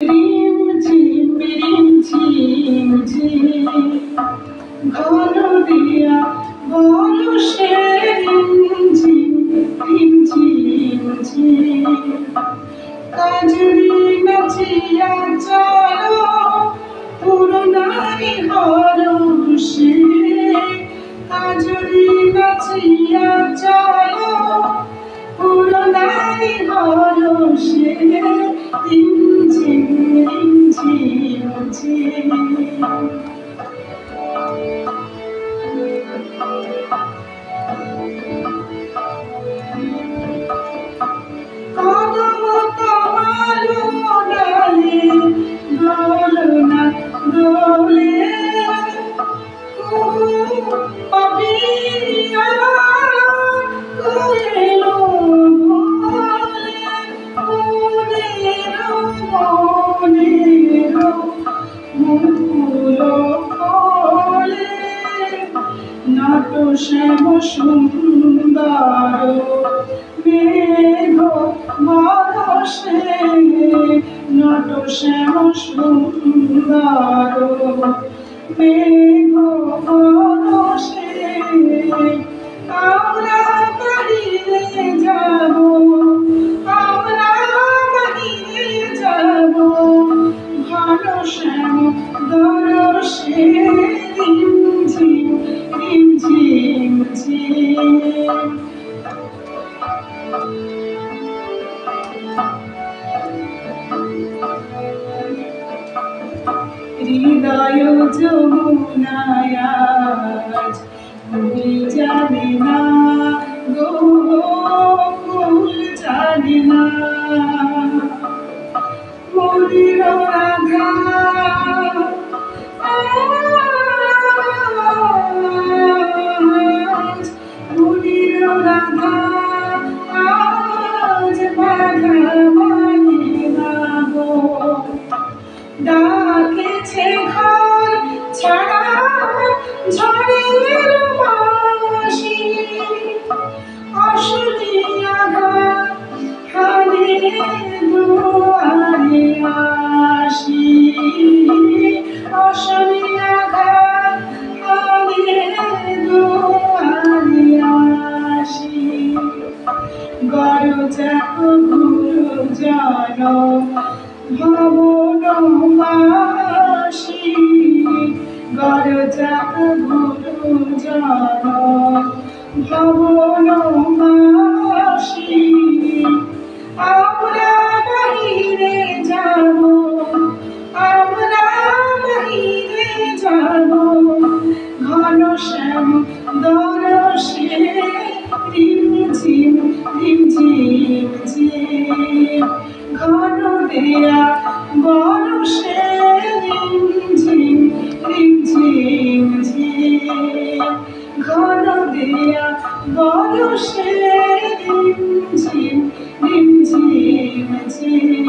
রিমঝিম রিমঝিম ঝিম ঘন দিয়া বরষে রিমঝিম রিমঝিম ঝিম কাজরি নাচিয়া চলো পুরনারী হরষে কাজরি নাচিয়া চলো পুরনারী হরষে রিমঝিম রিমঝিম ঝিম কদম তোমার ডালে দোলনা দোলে পাপিয়া কোয়েলো বলে মনেরো মুকুল ফলে নাট শ্যাম সুন্দর মেঘ বরষে নাট শ্যাম সুন্দর মেঘ বরষে আমরা বাহিরে যাব আমরা বাহিরে যাব ভালো শ্যাম দরষে রিমঝিম রিমঝিম ঝিম হৃদয় যমুনায় আজ ফুল জানে না গো ফুল জানে না মরির রাধা আজ মরির রাধা আজ বাধা মানে না গো ডাকেছে ঘর ছাড়া ঝড়ের বাঁশি অসুরিয়া হারে দুয়ারে আসি অসুরিয়া হারে দুয়ারে আসি গরজা গুরু জন ভবনবাসী গরজা গুরু জন ভবনবাসী আমরা বাহিরে যাব আমরা বাহিরে যাব ঘন শ্যাম দরষে রিমঝিম রিমঝিম ঝিম ঘন দেয়া বরষে রিমঝিম রিমঝিম ঝিম ঘন দেয়া বরষে রিমঝিম রিমঝিম ঝিম